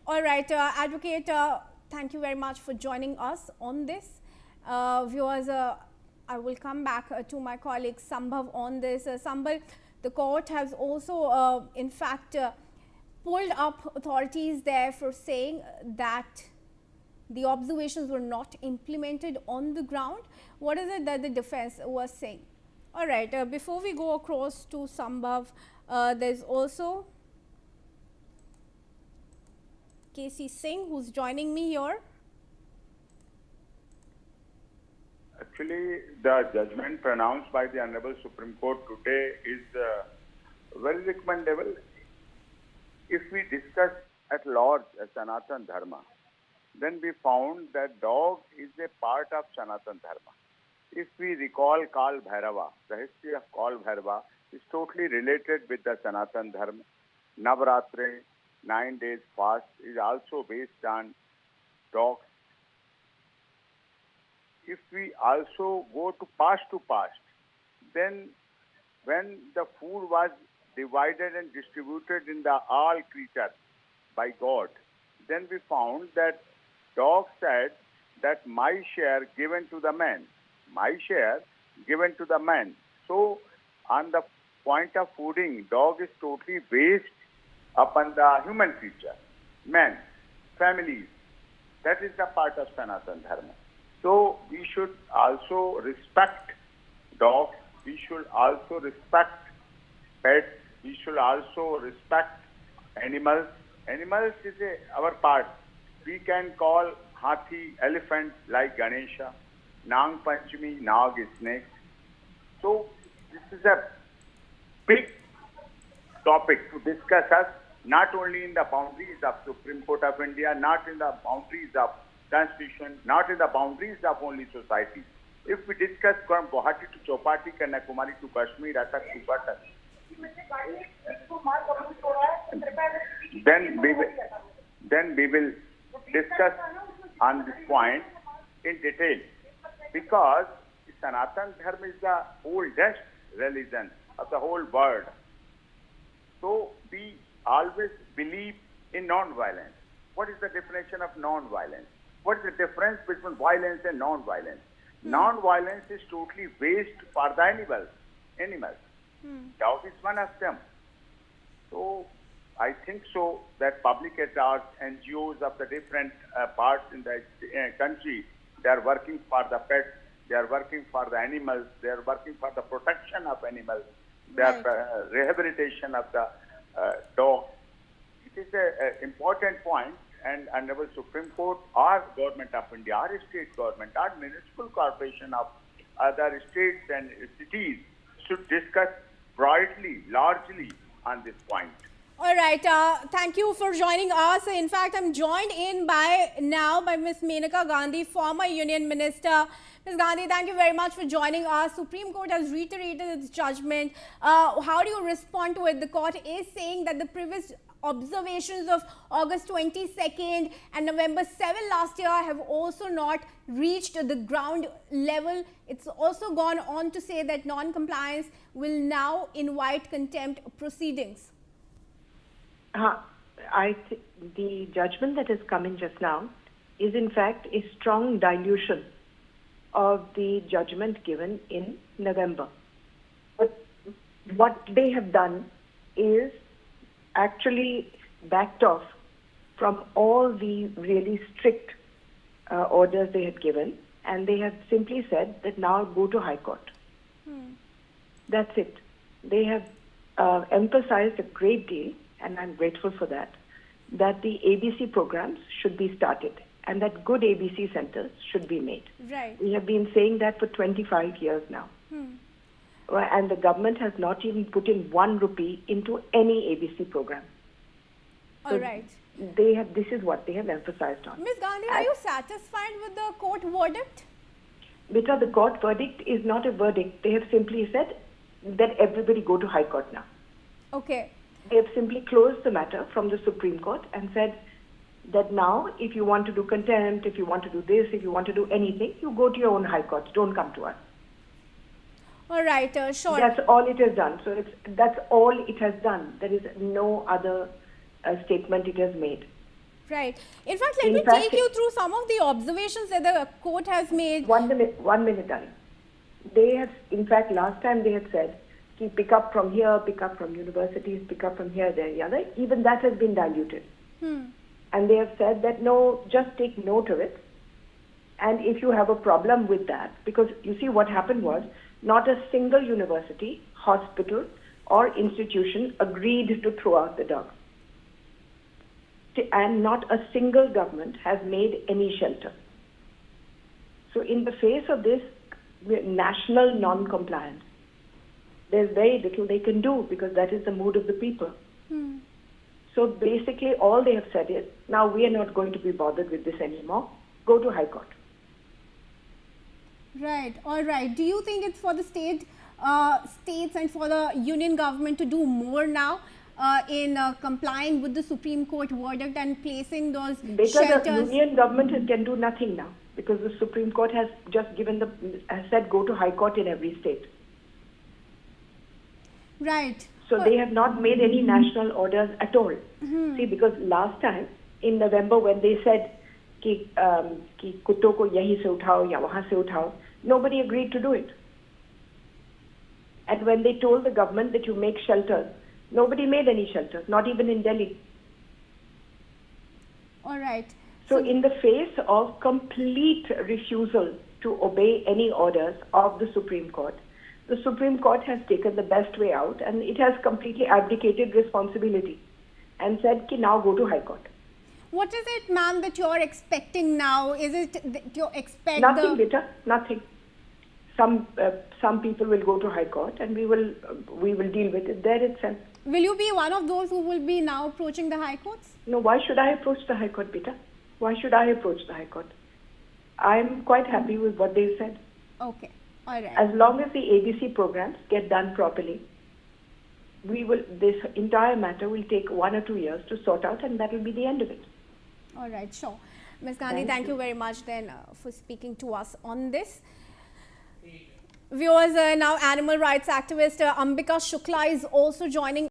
right. Advocate, thank you very much for joining us on this. Viewers, I will come back to my colleague Sambhav on this. Sambhav, the court has also, in fact, pulled up authorities there for saying that the observations were not implemented on the ground. What is it that the defense was saying? All right, before we go across to Sambhav, there's also K.C. Singh, who's joining me here. Actually, the judgment pronounced by the Honorable Supreme Court today is very recommendable. If we discuss at large as Sanatan Dharma, then we found that dog is a part of Sanatan Dharma. If we recall Kal Bhairava, the history of Kal Bhairava is totally related with the Sanatan Dharma. Navaratri, 9 days fast, is also based on dogs. If we also go to past, then when the food was divided and distributed in the all creatures by God, then we found that dog said that my share given to the man, my share given to the man. So on the point of fooding, dog is totally based upon the human creature, man, families. That is the part of Sanatan Dharma. So we should also respect dogs, we should also respect pets, we should also respect animals. Animals is our part. We can call Hathi, elephant like Ganesha, Nang Panchami, Nag is snake. So this is a big topic to discuss us, not only in the boundaries of Supreme Court of India, not in the boundaries of Constitution, not in the boundaries of only society. If we discuss from Guwahati to Chowpatty, Kanyakumari to Kashmir, Atak to Patak, then we will discuss on this point in detail, because Sanatan Dharma is the oldest religion of the whole world. So we always believe in non-violence. What is the definition of non-violence? What is the difference between violence and non-violence? Non-violence is totally waste for the animals. Dog is one of them. So I think so that public at large, NGOs of the different parts in the country, they are working for the pets, they are working for the animals, they are working for the protection of animals, they are rehabilitation of the dog. It is an important point, and Honorable Supreme Court, our government of India, our state government, our municipal corporation of other states and cities should discuss broadly, largely on this point. All right. Thank you for joining us. In fact, I'm joined in by Ms. Maneka Gandhi, former Union Minister. Ms. Gandhi, thank you very much for joining us. Supreme Court has reiterated its judgment. How do you respond to it? The court is saying that the previous observations of August 22nd and November 7 last year have also not reached the ground level. It's also gone on to say that non-compliance will now invite contempt proceedings. The judgment that has come in just now is in fact a strong dilution of the judgment given in November. But what they have done is actually backed off from all the really strict orders they had given, and they have simply said that now go to High Court. That's it. They have emphasized a great deal, and I'm grateful for that the ABC programs should be started and that good ABC centers should be made. Right. We have been saying that for 25 years now. And the government has not even put in 1 rupee into any ABC program. All right. This is what they have emphasized on. Ms. Gandhi, are you satisfied with the court verdict? Because the court verdict is not a verdict. They have simply said that everybody go to High Court now. Okay. They have simply closed the matter from the Supreme Court and said that now if you want to do contempt, if you want to do this, if you want to do anything, you go to your own High Court. Don't come to us. All right, sure. That's all it has done. So that's all it has done. There is no other statement it has made. Right. In fact, let In me fact, take you through some of the observations that the court has made. 1 minute, darling. They have, in fact, last time they had said, pick up from here, pick up from universities, pick up from here, there, the other. Even that has been diluted. And they have said that no, just take note of it. And if you have a problem with that, because you see what happened was, not a single university, hospital, or institution agreed to throw out the dogs. And not a single government has made any shelter. So in the face of this national non-compliance, there's very little they can do because that is the mood of the people. So basically all they have said is, now we are not going to be bothered with this anymore. Go to High Court. Right. All right. Do you think it's for the states and for the union government to do more now in complying with the Supreme Court verdict and placing those shelters? The union government can do nothing now because the Supreme Court has just has said go to High Court in every state. Right. So they have not made any national orders at all. See, because last time in November when they said कि कुत्तों को यहीं से उठाओ या वहाँ से उठाओ, nobody agreed to do it. And when they told the government that you make shelters, nobody made any shelters, not even in Delhi. All right. So in the face of complete refusal to obey any orders of the Supreme Court, the Supreme Court has taken the best way out and it has completely abdicated responsibility and said कि now go to High Court. What is it, ma'am, that you're expecting now? Is it that you expect nothing, beta, nothing. Some people will go to High Court and we will deal with it there itself. Will you be one of those who will be now approaching the High Courts? No, why should I approach the High Court, beta? Why should I approach the High Court? I'm quite happy with what they said. Okay, all right. As long as the ABC programs get done properly, this entire matter will take 1 or 2 years to sort out and that will be the end of it. All right, sure. Ms. Gandhi, thank you very much then for speaking to us on this. Viewers, now animal rights activist Ambika Shukla is also joining